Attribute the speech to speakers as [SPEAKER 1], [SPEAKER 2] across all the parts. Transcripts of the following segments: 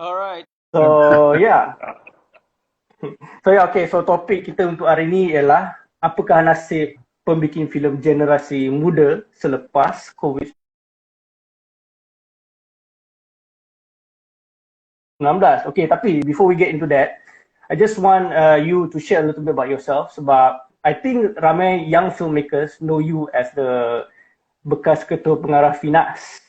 [SPEAKER 1] Alright.
[SPEAKER 2] So yeah. Okay. So topik kita untuk hari ini ialah apakah nasib pembikin filem generasi muda selepas COVID-19. Okay, tapi before we get into that, I just want you to share a little bit about yourself sebab I think ramai young filmmakers know you as the bekas ketua pengarah Finas.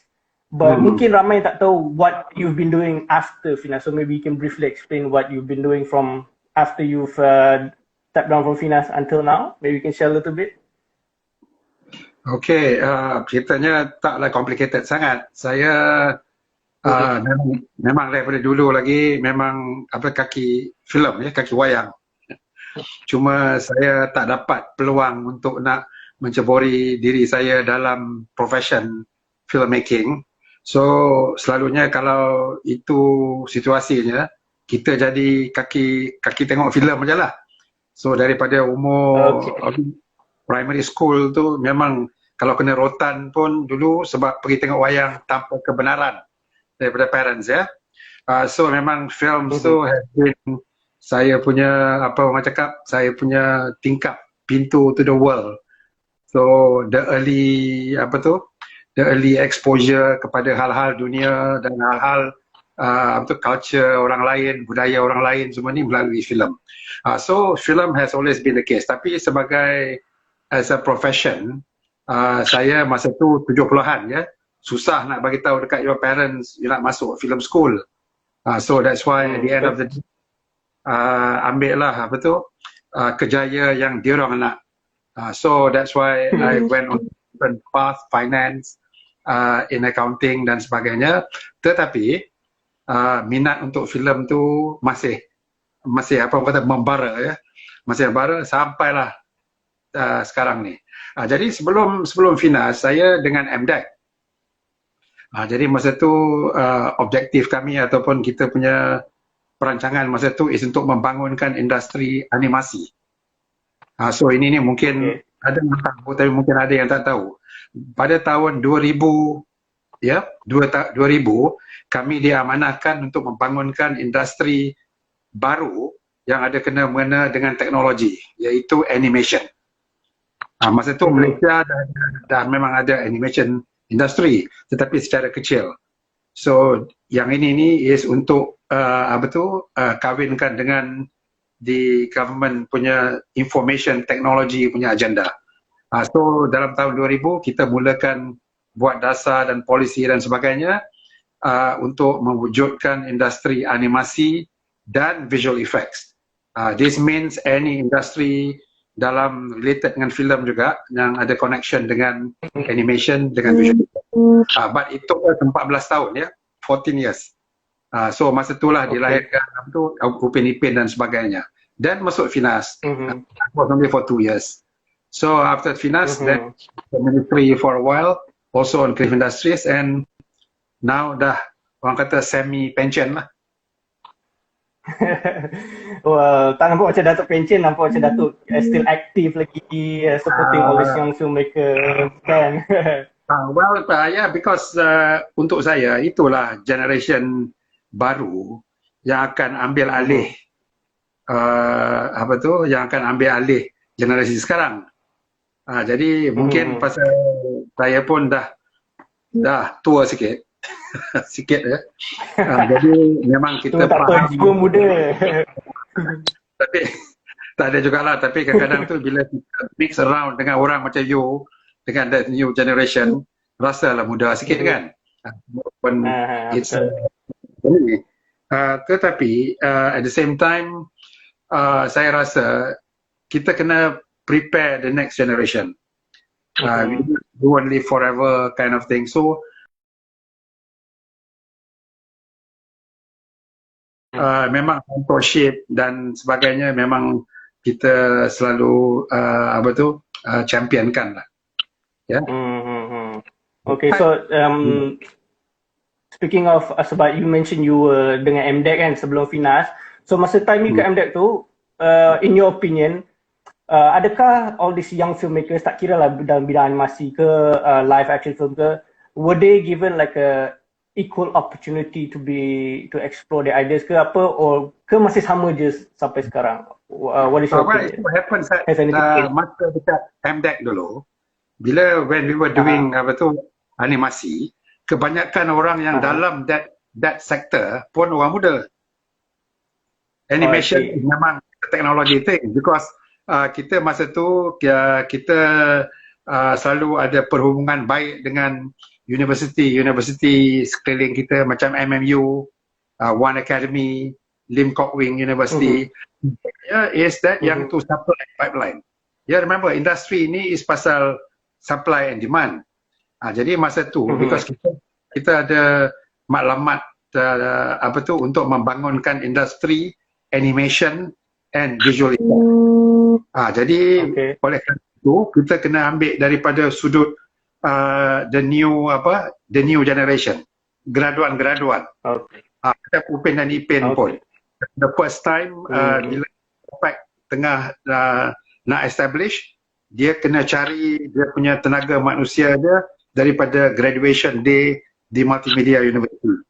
[SPEAKER 2] But mungkin ramai tak tahu what you've been doing after Finas. So maybe you can briefly explain what you've been doing from after you've stepped down from Finas until now. Maybe you can share a little bit.
[SPEAKER 3] Okay, ceritanya taklah complicated sangat. Saya memang daripada dulu lagi memang kaki filem, kaki wayang. Cuma saya tak dapat peluang untuk nak menceburi diri saya dalam profession filmmaking. So selalunya kalau itu situasinya, kita jadi kaki tengok filem je lah. So daripada umur primary school tu memang kalau kena rotan pun dulu sebab pergi tengok wayang tanpa kebenaran daripada parents ya. So memang film tu has been saya punya orang cakap, saya punya tingkap pintu to the world. So the early exposure kepada hal-hal dunia dan hal-hal culture orang lain, budaya orang lain, semua ni melalui filem. So film has always been the case. Tapi sebagai as a profession, saya masa tu 70-an ya, susah nak bagi tahu dekat your parents you nak masuk film school. So that's why at the end of the day, ambil lah kejaya yang diorang nak. So that's why I went on different path, finance, in accounting dan sebagainya. Tetapi minat untuk filem tu masih membara ya, masih membara sampailah sekarang ni. Jadi sebelum Finas saya dengan MDEC. Jadi masa tu objektif kami ataupun kita punya perancangan masa tu is untuk membangunkan industri animasi. So ini mungkin ada yang tahu tapi mungkin ada yang tak tahu. Pada tahun 2000 kami diamanahkan untuk membangunkan industri baru yang ada kena-mengena dengan teknologi, iaitu animation. Masa tu Malaysia dah memang ada animation industry tetapi secara kecil. So yang ini is untuk kawinkan dengan di government punya information technology punya agenda. So dalam tahun 2000 kita mulakan buat dasar dan polisi dan sebagainya untuk mewujudkan industri animasi dan visual effects. This means any industry dalam related dengan filem juga yang ada connection dengan animation, dengan visual effects. But it took us 14 tahun ya, 14 years. So masa itulah dilahirkan Upin Ipin dan sebagainya. Dan masuk Finas. Was only for 2 years. So after Finas, then the ministry for a while, also on Kreatif Industries, and now dah orang kata semi pension lah.
[SPEAKER 2] Well, tak nampak macam Datuk pension, nampak macam Datuk still active lagi supporting all these young filmmaker kan. Because untuk saya itulah generation baru yang akan ambil alih yang akan ambil alih generasi sekarang. Jadi mungkin pasal saya pun dah tua sikit. Sikit ya. Jadi memang kita tak tahu jiwa muda.
[SPEAKER 3] Tapi tak ada jugalah, tapi kadang-kadang tu bila kita mix around dengan orang macam you, dengan that new generation, rasalah muda sikit kan. Tetapi at the same time saya rasa kita kena prepare the next generation. We won't live forever kind of thing. So memang mentorship dan sebagainya memang kita selalu championkan lah.
[SPEAKER 2] Okay, so speaking of sebab you mention you were dengan MDEC kan sebelum Finas. So masa time you ke MDEC tu, in your opinion, adakah all these young filmmakers, tak kira lah dalam bidang animasi ke live action film ke, were they given like a equal opportunity to explore the ideas ke apa, or ke masih sama je sampai sekarang? What is your opinion?
[SPEAKER 3] What happens
[SPEAKER 2] Has anything changed?
[SPEAKER 3] masa dekat MDEC dulu, bila when we were doing animasi, kebanyakan orang yang dalam that sector pun orang muda. Animation memang teknologi thing, because kita masa tu kita selalu ada perhubungan baik dengan universiti sekeliling kita macam MMU, One Academy, Lim Kok Wing University. Is that yang to supply pipeline. Remember, industri ini is pasal supply and demand. Jadi masa tu because kita ada maklumat untuk membangunkan industri animation and visual effect. Jadi oleh kerana itu kita kena ambil daripada sudut the new generation, graduan. Kita Upin dan Ipin pun the first time bila OPEC tengah nak establish, dia kena cari dia punya tenaga manusia dia daripada graduation day di Multimedia University.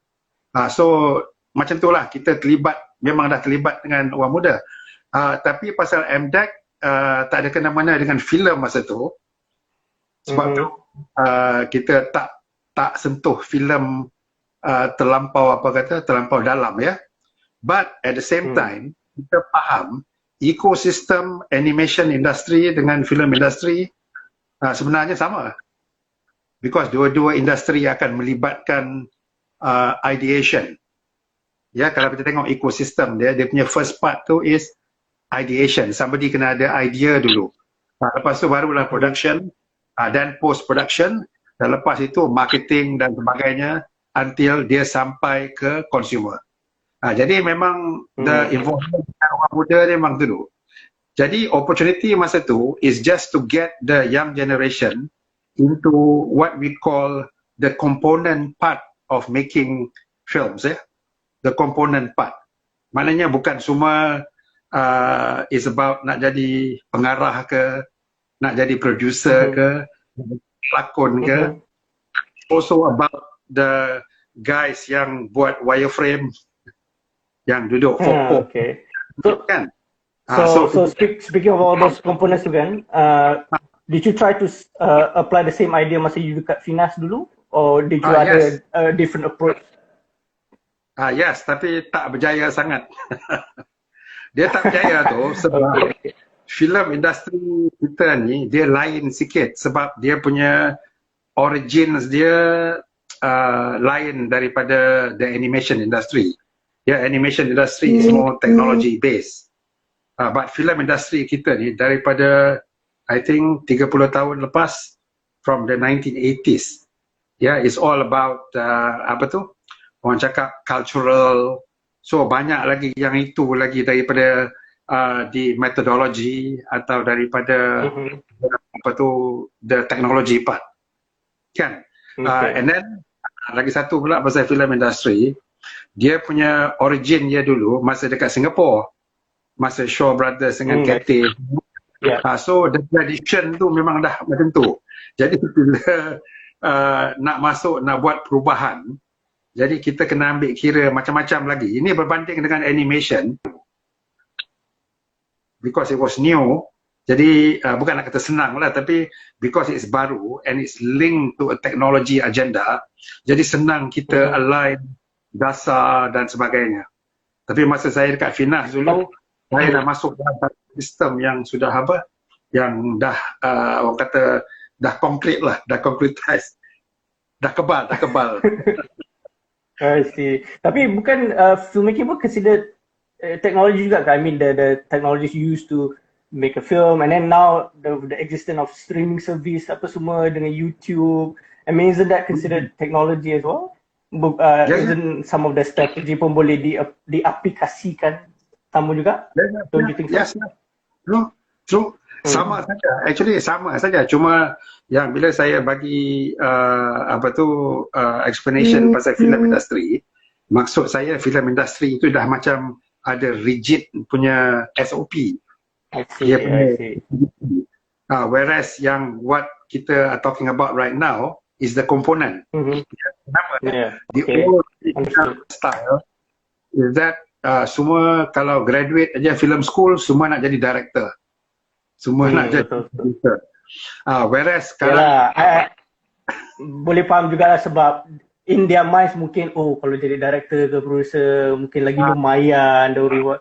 [SPEAKER 3] So macam itulah kita terlibat, memang dah terlibat dengan orang muda. Tapi pasal MDEC tak ada kena-mena dengan filem masa tu. Sebab tu kita tak sentuh filem terlampau dalam ya. But at the same time kita faham ekosistem animation industry dengan filem industry sebenarnya sama. Because dua-dua industri akan melibatkan ideation. Ya, kalau kita tengok ekosistem dia punya first part tu is ideation. Somebody kena ada idea dulu. Lepas tu barulah production, dan post production, dan lepas itu marketing dan sebagainya until dia sampai ke consumer. Jadi memang the involvement orang muda ni memang dulu. Jadi opportunity masa tu is just to get the young generation into what we call the component part of making films, the component part. Maknanya bukan semua is about nak jadi pengarah ke, nak jadi producer ke, pelakon ke. Also about the guys yang buat wireframe, yang duduk foto. Kan?
[SPEAKER 2] So speaking of all those components again, did you try to apply the same idea masa you dekat Finas dulu, or did you ada a different approach?
[SPEAKER 3] Yes, tapi tak berjaya sangat. Dia tak berjaya tu sebab filem industri kita ni dia lain sikit, sebab dia punya origins dia lain daripada the animation industry. Animation industry is more technology based. But film industry kita ni daripada I think 30 tahun lepas, from the 1980s. It's all about orang cakap cultural. So banyak lagi yang itu lagi daripada di methodology atau daripada the technology part. Kan? And then lagi satu pula pasal film industry, dia punya origin dia dulu masa dekat Singapore, masa Shaw Brothers dengan Kreatif. So the tradition tu memang dah macam tu. Jadi bila nak masuk, nak buat perubahan, jadi kita kena ambil kira macam-macam lagi. Ini berbanding dengan animation, because it was new. Jadi bukan nak kata senang lah, tapi because it's baru and it's linked to a technology agenda, jadi senang kita align dasar dan sebagainya. Tapi masa saya dekat Finas dulu, saya dah masuk dalam sistem yang sudah yang dah orang kata dah konkret lah, dah concretize, dah kebal.
[SPEAKER 2] I see. Tapi bukan filmmaking pun consider technology juga kan? I mean the technologies used to make a film, and then now the existence of streaming service apa semua dengan YouTube. I mean, isn't that considered technology as well? Isn't some of the strategy pun boleh diaplikasikan sama juga? Don't you think so?
[SPEAKER 3] Yes. True. Sama saja. Actually sama saja. Cuma yang bila saya bagi explanation pasal film industri, maksud saya film industri itu dah macam ada rigid punya SOP.
[SPEAKER 2] I see.
[SPEAKER 3] Whereas yang what kita are talking about right now is the component. Kenapa? The old style is that semua kalau graduate aja film school semua nak jadi director, semua nak jadi producer. Whereas sekarang
[SPEAKER 2] boleh faham juga lah sebab in their minds mungkin kalau jadi director ke producer mungkin lagi lumayan the reward.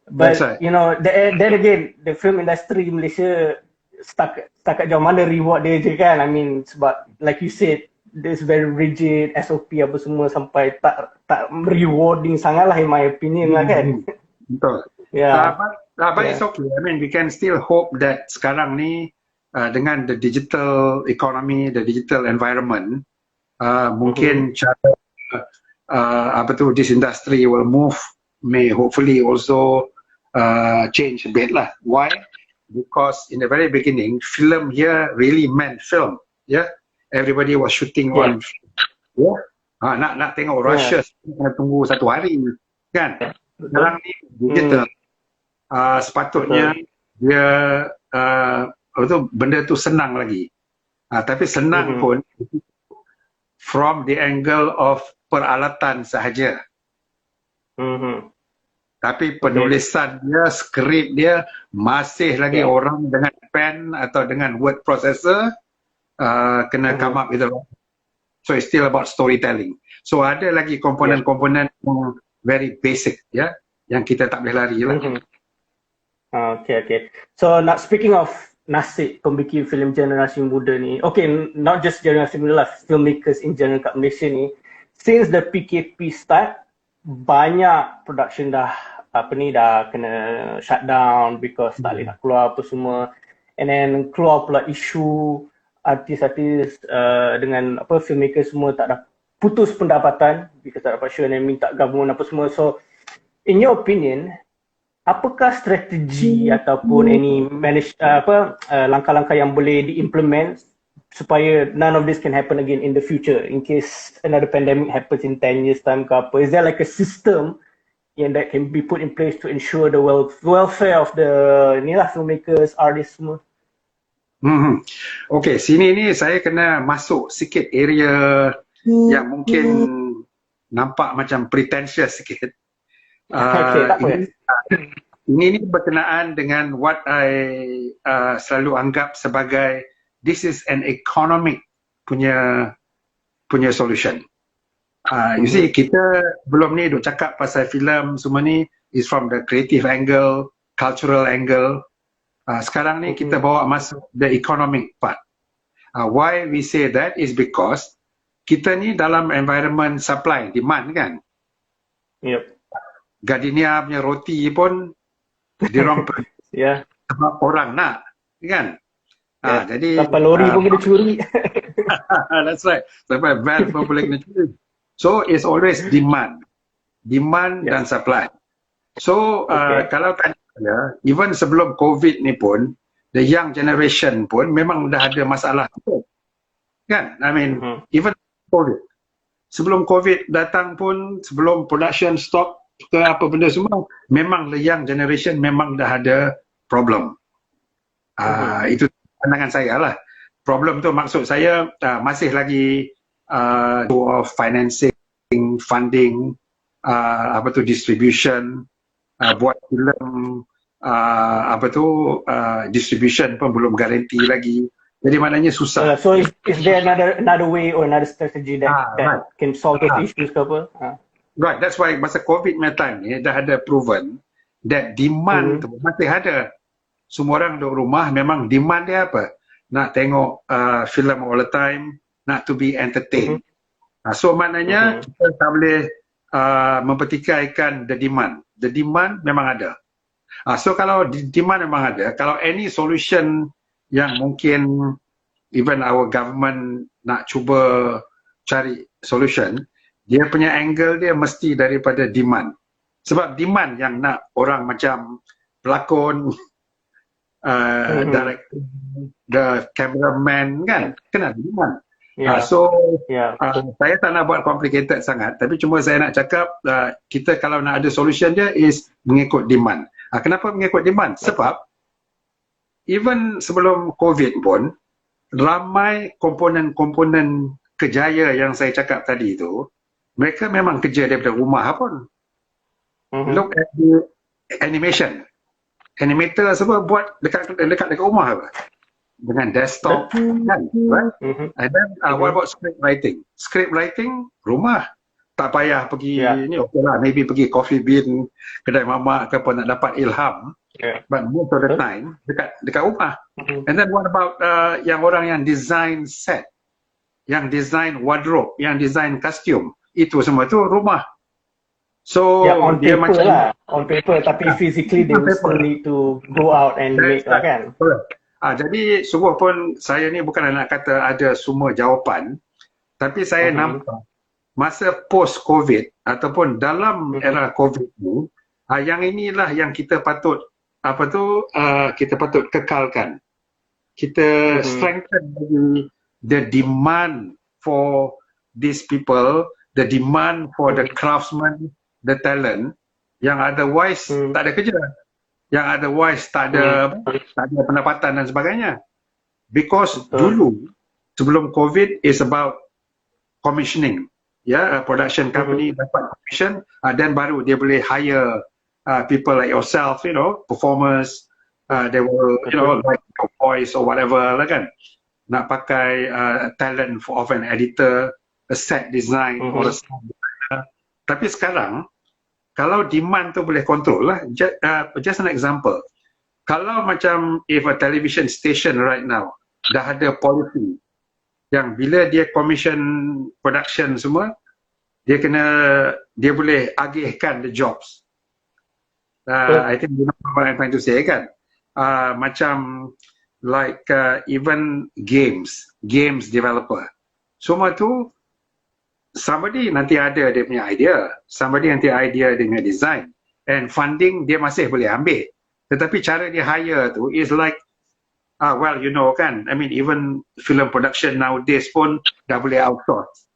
[SPEAKER 2] But
[SPEAKER 3] right.
[SPEAKER 2] you know, then again the film industry Malaysia setakat jauh mana reward dia je kan. I mean sebab like you said this very rigid SOP apa semua sampai tak rewarding sangat lah in my opinion lah kan.
[SPEAKER 3] Betul. But it's okay. I mean we can still hope that sekarang ni dengan the digital economy, the digital environment, mungkin cara this industry will move, may hopefully also change a bit lah. Why? Because in the very beginning, film here really meant film. Yeah, everybody was shooting on. Yeah, nak tengok rushes, kena tunggu 1 hari kan. Sekarang ni digital. Sepatutnya dia benda tu senang lagi. Tapi senang pun from the angle of peralatan sahaja. Tapi penulisan dia, skrip dia masih lagi orang dengan pen atau dengan word processor kena come up with a lot. So it's still about storytelling. So ada lagi komponen-komponen yang very basic yang kita tak boleh lari lah.
[SPEAKER 2] Okay. So speaking of nasib pembikin filem generasi muda ni, not just generasi muda lah, filmmakers in general kat Malaysia ni, since the PKP start, banyak production dah kena shutdown because tak boleh nak keluar apa semua, and then keluar pula isu artis-artis dengan filmmakers semua tak ada putus pendapatan because tak dapat show and minta gabungan apa semua. So in your opinion, apakah strategi ataupun any langkah-langkah yang boleh diimplement supaya none of this can happen again in the future in case another pandemic happens in 10 years time ke apa? Is there like a system that can be put in place to ensure the welfare of the filmmakers, artists semua?
[SPEAKER 3] Okay, sini ni saya kena masuk sikit area yang mungkin nampak macam pretentious sikit. Ini berkenaan dengan what I selalu anggap sebagai this is an economic punya solution. You see, kita belum ni duk cakap pasal filem semua ni is from the creative angle, cultural angle. Sekarang ni kita bawa masuk the economic part. Why we say that is because kita ni dalam environment supply demand kan. Gardenia punya roti pun diorang sebab orang nak kan. Jadi
[SPEAKER 2] sampai lori pun kena curi.
[SPEAKER 3] That's right, sampai van pun boleh kena curi. So it's always demand dan supply. So kalau tanya saya, even sebelum COVID ni pun the young generation pun memang dah ada masalah tu kan. I mean even COVID, sebelum COVID datang pun, sebelum production stop ke apa benda semua, memang the young generation memang dah ada problem. Itu pandangan saya lah. Problem tu maksud saya masih lagi of financing, funding, distribution, buat filem, distribution pun belum garanti lagi. Jadi maknanya susah.
[SPEAKER 2] So is there another way or another strategy that can solve those issues ke apa?
[SPEAKER 3] Right, that's why masa COVID punya time ni dah ada proven that demand tu masih ada. Semua orang duduk rumah, memang demand dia apa? Nak tengok filem all the time, nak to be entertained. So maknanya kita tak boleh mempertikaikan the demand. The demand memang ada. So kalau demand memang ada, kalau any solution yang mungkin even our government nak cuba cari solution, dia punya angle dia mesti daripada demand. Sebab demand yang nak orang macam pelakon, director, the cameraman kan, kena demand. Saya tak nak buat complicated sangat, tapi cuma saya nak cakap kita kalau nak ada solution dia is mengikut demand. Kenapa mengikut demand? Sebab even sebelum COVID pun ramai komponen-komponen kejaya yang saya cakap tadi tu, mereka memang kerja daripada rumah pun. Look at the animation. Animator semua buat dekat rumah apa? Dengan desktop kan, right? And then what about script writing? Script writing rumah, tak payah pergi ni, okay lah, maybe pergi coffee bean, kedai mamak ke apa nak dapat ilham, but most of the time dekat rumah. And then what about yang orang yang design set, yang design wardrobe, yang design costume, itu semua tu rumah. So
[SPEAKER 2] on
[SPEAKER 3] dia
[SPEAKER 2] paper
[SPEAKER 3] macam
[SPEAKER 2] lah, on paper, tapi physically they will still need to go out and make lah kan.
[SPEAKER 3] Jadi sungguh pun saya ni bukan nak kata ada semua jawapan, tapi saya nampak masa post-COVID ataupun dalam era COVID ni, yang inilah yang kita patut kita patut kekalkan. Kita strengthen the demand for these people, the demand for the craftsmen, the talent yang otherwise tak ada kerja, yang otherwise tak ada pendapatan dan sebagainya. Because dulu sebelum COVID is about commissioning, production company dapat commission, then baru dia boleh hire people like yourself, performers, they will like your voice or whatever lah kan, nak pakai talent of an editor, a set design or a sound designer. Tapi sekarang kalau demand tu boleh control lah, just an example, kalau macam if a television station right now dah ada policy yang bila dia commission production semua, dia boleh agihkan the jobs. I think you know what I'm trying to say kan, macam like even games developer, semua tu somebody nanti ada dia punya idea, somebody nanti idea dia punya design, and funding dia masih boleh ambil. Tetapi cara dia hire tu is like, well you know kan, I mean even film production nowadays pun dah boleh outsource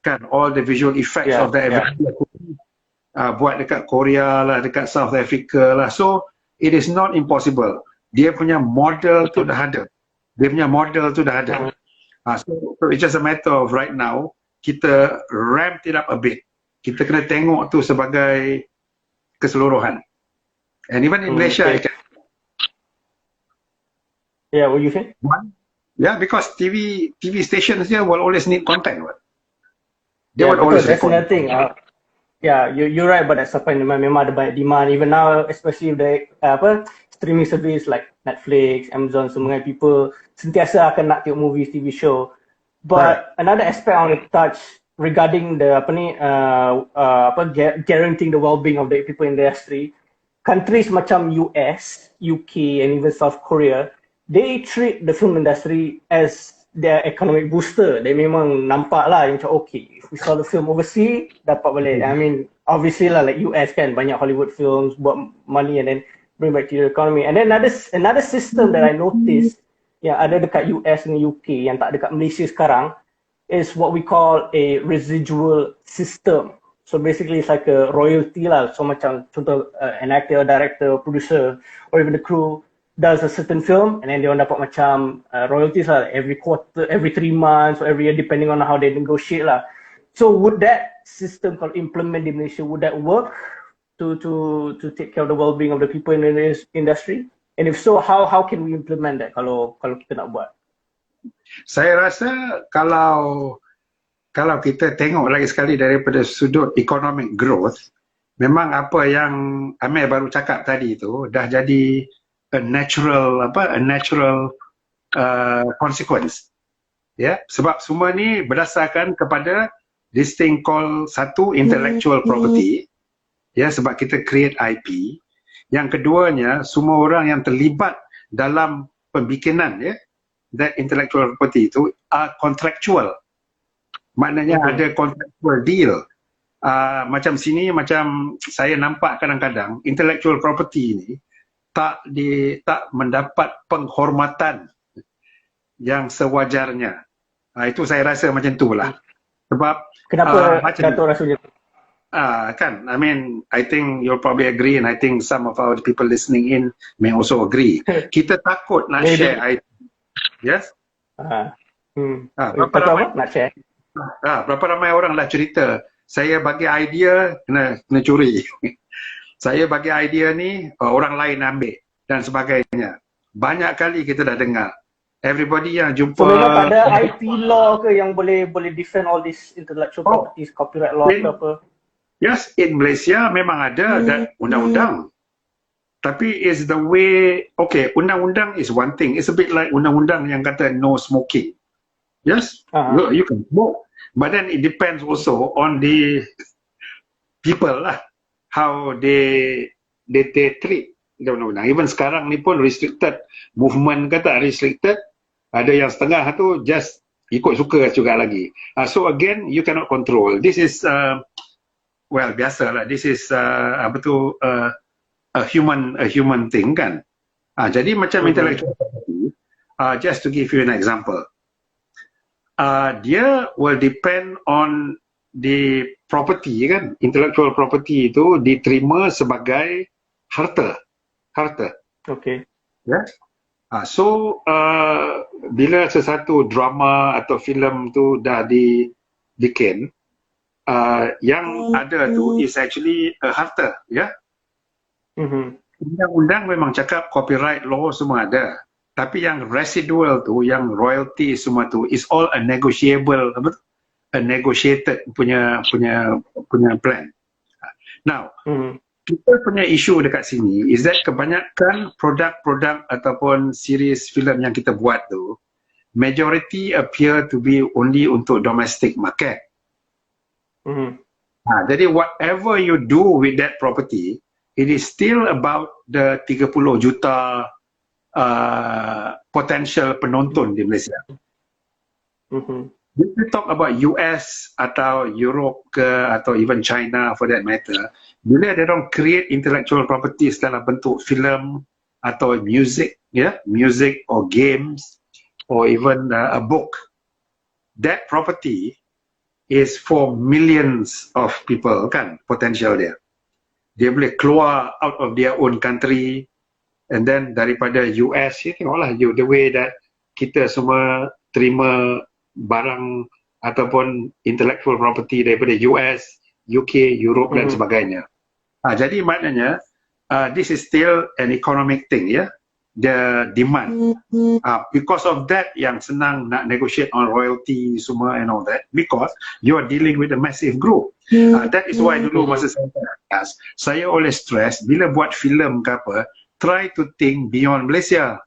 [SPEAKER 3] kan, all the visual effects of the buat dekat Korea lah, dekat South Africa lah. So it is not impossible. Dia punya model tu dah ada. So it's just a matter of right now kita ramp it up a bit. Kita kena tengok tu sebagai keseluruhan. And even in Malaysia,
[SPEAKER 2] what you say?
[SPEAKER 3] Because TV stations here will always need content.
[SPEAKER 2] They will always that's another thing. You're right about that supply and demand. Memang ada banyak demand. Even now, especially the streaming service like Netflix, Amazon, semua people sentiasa akan nak tengok movies, TV show. But another aspect I want to touch regarding the guaranteeing the well-being of the people in the industry, countries macam US, UK, and even South Korea, they treat the film industry as their economic booster. They memang nampak lah macam okay, if we saw the film overseas, dapat balik. I mean, obviously lah, like US kan, banyak Hollywood films buat money and then bring back to the economy. And then another system that I noticed yang ada dekat US dan UK yang tak dekat Malaysia sekarang is what we call a residual system. So basically it's like a royalty lah. So macam contoh an actor, director, producer or even the crew does a certain film and then dia orang dapat macam royalties lah every quarter, every 3 months or every year depending on how they negotiate lah. So would that system kalau implement in Malaysia, would that work to take care of the well-being of the people in this industry? And if so, how can we implement that kalau kita nak buat?
[SPEAKER 3] Saya rasa kalau kita tengok lagi sekali daripada sudut economic growth, memang apa yang Amir baru cakap tadi tu dah jadi a natural consequence. Sebab semua ni berdasarkan kepada this thing called satu intellectual property, sebab kita create IP. Yang keduanya, semua orang yang terlibat dalam pembikinan that intellectual property itu are contractual. Maknanya ada contractual deal. Macam sini, macam saya nampak kadang-kadang intellectual property ini tak mendapat penghormatan yang sewajarnya. Itu saya rasa macam itulah. Sebab
[SPEAKER 2] kenapa Dato rasa macam tu?
[SPEAKER 3] Kan, I mean, I think you'll probably agree and I think some of our people listening in may also agree. Kita takut nak share IP. Yes.
[SPEAKER 2] Berapa
[SPEAKER 3] ramai
[SPEAKER 2] nak share?
[SPEAKER 3] berapa ramai orang lah cerita, saya bagi idea kena curi. Saya bagi idea ni orang lain ambil dan sebagainya. Banyak kali kita dah dengar. Everybody yang jumpa.
[SPEAKER 2] So memang tak ada IP law ke yang boleh defend all this intellectual properties, copyright law ke apa?
[SPEAKER 3] Yes, in Malaysia memang ada dan undang-undang. Tapi is the way, okay, undang-undang is one thing. It's a bit like undang-undang yang kata no smoking. Yes, you can smoke. But then it depends also on the people lah. How they treat the undang-undang. Even sekarang ni pun restricted. Movement kata restricted. Ada yang setengah tu just ikut suka juga lagi. So again, you cannot control. This is, well, biasa lah. This is, a human thing kan. Jadi macam intellectual property, just to give you an example, dia will depend on the property kan. Intellectual property itu diterima sebagai harta.
[SPEAKER 2] Okay.
[SPEAKER 3] Ya. So bila sesuatu drama atau filem tu dah dibikin, yang ada tu is actually a harta, ya. Undang-undang memang cakap copyright law semua ada. Tapi yang residual tu, yang royalty semua tu is all a negotiable, a negotiated punya plan. Now, kita punya isu dekat sini is that kebanyakan produk-produk ataupun series filem yang kita buat tu, majority appear to be only untuk domestic market. Jadi whatever you do with that property, it is still about the 30 juta potential penonton di Malaysia. If we talk about US atau Europe ke atau even China for that matter, bila dia orang create intellectual properties dalam bentuk filem atau music, music or games or even a book, that property is for millions of people kan, potential dia. Dia boleh keluar out of their own country, and then daripada US, you tengoklah the way that kita semua terima barang ataupun intellectual property daripada US, UK, Europe dan sebagainya. Jadi maknanya this is still an economic thing, ya. The demand. Because of that yang senang nak negotiate on royalty semua and all that, because you are dealing with a massive group. That is why dulu masa saya oleh stress bila buat filem ke apa, try to think beyond Malaysia.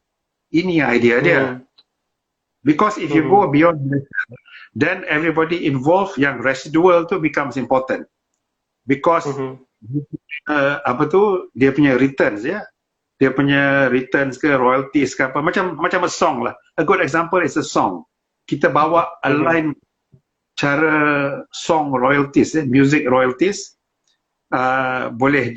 [SPEAKER 3] Ini idea dia. Because if you go beyond Malaysia, then everybody involved yang residual tu becomes important. Because dia punya returns, ya. Dia punya returns ke royalties ke apa, macam a song lah. A good example is a song. Kita bawa a line cara song royalties, music royalties, boleh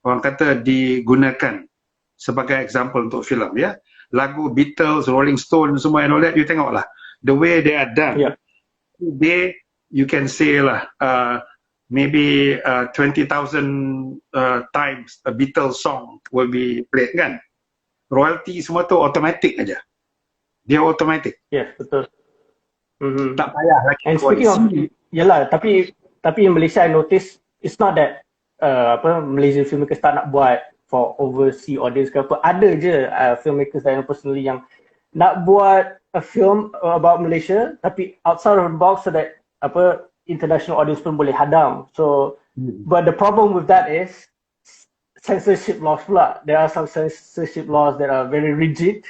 [SPEAKER 3] orang kata digunakan sebagai example untuk filem, ya. Lagu Beatles, Rolling Stone semua and all that, you tengoklah the way they are done. You can say lah, maybe 20,000 times a Beatles song will be played kan. Royalty semua tu automatic aja. Dia automatic.
[SPEAKER 2] Yes, betul.
[SPEAKER 3] Tak payah lagi.
[SPEAKER 2] And speaking of, yalah, tapi in Malaysia I notice it's not that Malaysian filmmakers tak nak buat for overseas audience ke apa. Ada je filmmakers saya personally yang nak buat a film about Malaysia tapi outside of the box so that international audience pun boleh hadam. So, but the problem with that is censorship laws pula. There are some censorship laws that are very rigid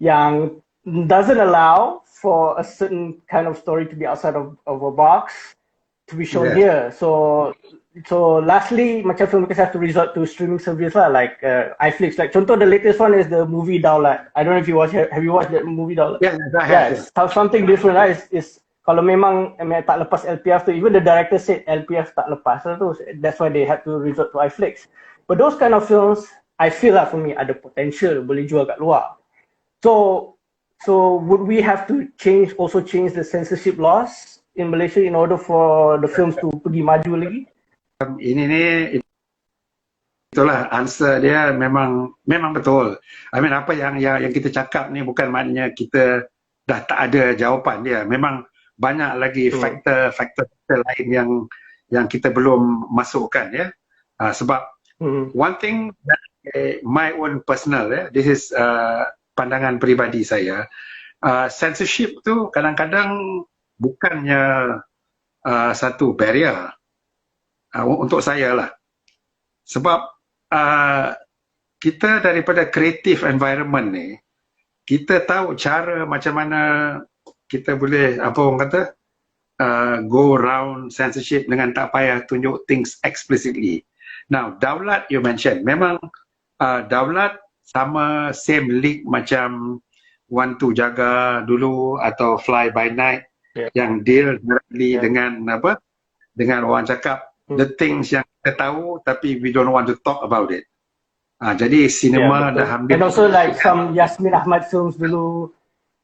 [SPEAKER 2] yang doesn't allow for a certain kind of story to be outside of a box to be shown here. So lastly, macam filmmakers have to resort to streaming service lah, like iFlix. Like contoh, the latest one is the movie Daulat. I don't know if you have you watched that movie Daulat?
[SPEAKER 3] Yeah,
[SPEAKER 2] it's something different lah. It's kalau memang tak lepas LPF tu, even the director said LPF tak lepas tu, that's why they had to resort to iFlix. But those kind of films, I feel lah for me ada potential boleh jual kat luar. So would we have to change the censorship laws in Malaysia in order for the films to pergi maju lagi?
[SPEAKER 3] Itu itulah answer dia memang betul. I mean apa yang kita cakap ni bukan maknanya kita dah tak ada jawapan dia. Memang banyak lagi faktor lain yang kita belum masukkan ya. Sebab one thing that, my own personal this is pandangan peribadi saya. Censorship tu kadang-kadang bukannya satu barrier untuk saya lah. Sebab kita daripada creative environment ni, kita tahu cara macam mana kita boleh, apa orang kata, go around censorship dengan tak payah tunjuk things explicitly. Now, daulat you mentioned, memang daulat sama same league macam Want to Jaga dulu atau Fly by Night yang deal directly dengan apa? Dengan orang cakap the things yang kita tahu tapi we don't want to talk about it. Jadi cinema dah ambil.
[SPEAKER 2] And also like some Yasmin Ahmad films dulu.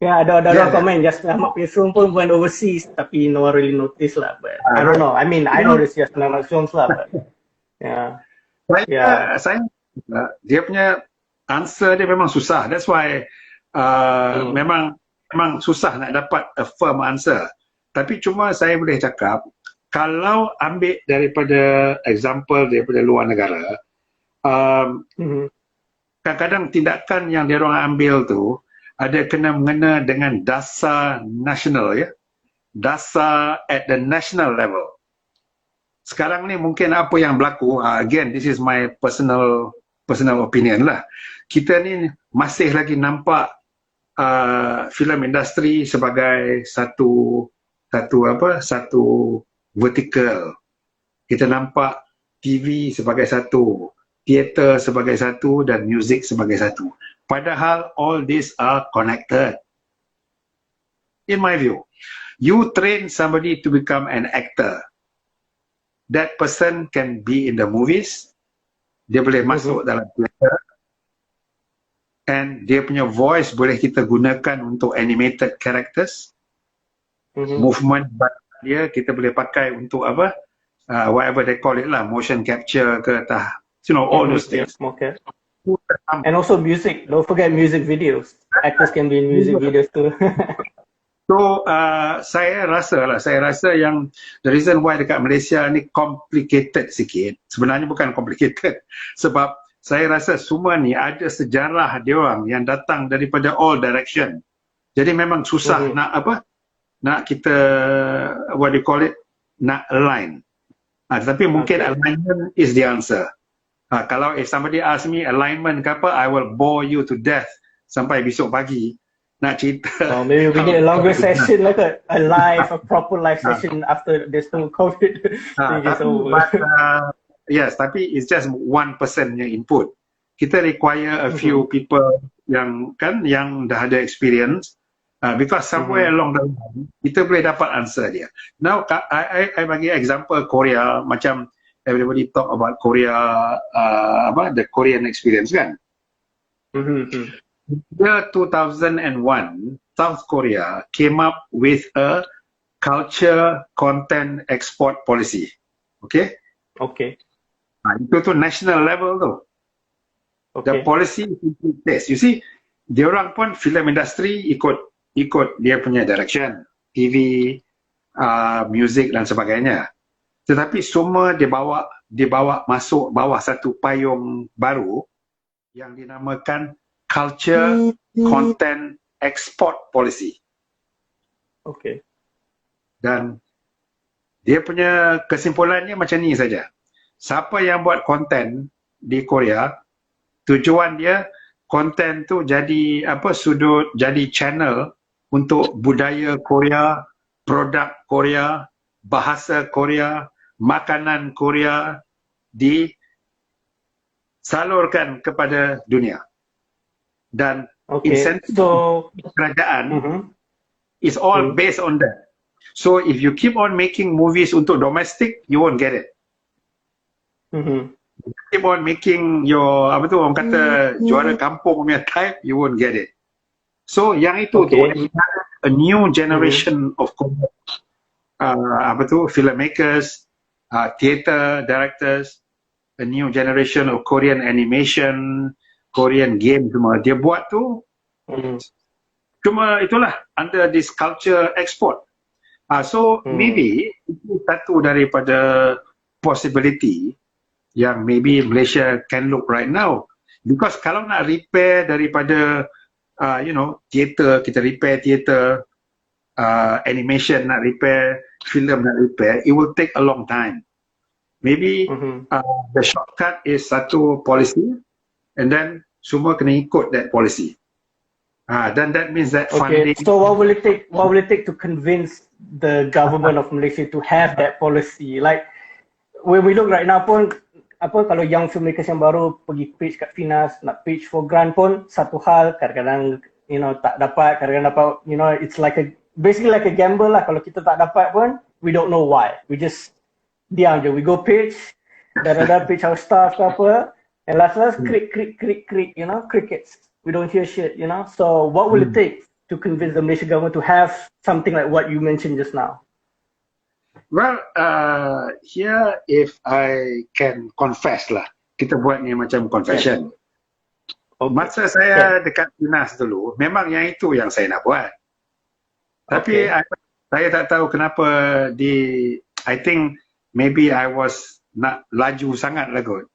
[SPEAKER 2] Ya, ada orang komen Yasmin Ahmad punya film pun went overseas tapi no one really notice lah. But I don't know. I mean, I know this Yasmin Ahmad films lah. But,
[SPEAKER 3] saya dia punya answer dia memang susah. That's why memang susah nak dapat a firm answer. Tapi cuma saya boleh cakap, kalau ambil daripada example daripada luar negara, kadang-kadang tindakan yang dia orang ambil tu ada kena mengena dengan dasar nasional ya. Dasar at the national level. Sekarang ni mungkin apa yang berlaku, again this is my personal opinion lah. Kita ni masih lagi nampak filem industri sebagai satu vertikal. Kita nampak TV sebagai satu, teater sebagai satu dan music sebagai satu. Padahal all these are connected. In my view, you train somebody to become an actor. That person can be in the movies. Dia boleh masuk dalam teater. And dia punya voice boleh kita gunakan untuk animated characters. Movement dia kita boleh pakai untuk apa? Whatever they call it lah, motion capture ke tah. You know, all those things.
[SPEAKER 2] Okay. And also music. Don't forget music videos. Actors can be in music videos too.
[SPEAKER 3] So, saya rasa yang the reason why dekat Malaysia ni complicated sikit, sebenarnya bukan complicated. Sebab saya rasa semua ni ada sejarah dia orang yang datang daripada all direction. Jadi memang susah nak kita, what do you call it, nak align. Tetapi mungkin alignment is the answer. Kalau if somebody ask me alignment ke apa, I will bore you to death sampai besok pagi nak cerita.
[SPEAKER 2] Maybe we need a longer session, like a proper live session after this whole COVID.
[SPEAKER 3] Yes, tapi it's just one person yang input. Kita require a few people yang dah ada experience, because somewhere along the line kita boleh dapat answer dia. Now I bagi example Korea, macam everybody talk about Korea, the Korean experience kan. Year 2001, South Korea came up with a culture content export policy. Okay? Itu tu national level tu. The policy is in place. You see, diorang pun film industry ikut dia punya direction, TV, music dan sebagainya. Tetapi semua dibawa masuk bawah satu payung baru yang dinamakan culture content export policy. Dan dia punya kesimpulannya macam ni saja. Siapa yang buat konten di Korea, tujuan dia konten tu jadi jadi channel untuk budaya Korea, produk Korea, bahasa Korea, makanan Korea disalurkan kepada dunia. Dan insentif kerajaan is all based on that. So if you keep on making movies untuk domestic, you won't get it. Keep on making your orang kata juara kampung punya type, you won't get it. So yang itu tu a new generation of filmmakers, theater directors a new generation of Korean animation, Korean game semua dia buat tu. Cuma itulah under this culture export. So maybe itu satu daripada possibility yang maybe Malaysia can look right now. Because kalau nak repair daripada theater, kita repair theater, animation nak repair, film nak repair, it will take a long time. Maybe the shortcut is satu policy and then semua kena ikut that policy. Then that means that funding.
[SPEAKER 2] So what will it take? What will it take to convince the government of Malaysia to have that policy? Like when we look right now pun, kalau young filmmakers yang baru pergi pitch kat Finas, nak pitch for grant pun satu hal, kadang-kadang tak dapat, kadang-kadang dapat, it's like basically like a gamble lah. Kalau kita tak dapat pun, we don't know why. We just diam je. We go pitch, pitch our stuff ke apa, and last crick, crickets. We don't hear shit, So what will it take to convince the Malaysian government to have something like what you mentioned just now?
[SPEAKER 3] Well, here if I can confess lah, kita buat ni macam confession. Masa saya dekat Dinas dulu, memang yang itu yang saya nak buat. Tapi saya tak tahu kenapa I think maybe I was nak laju sangat lah kot.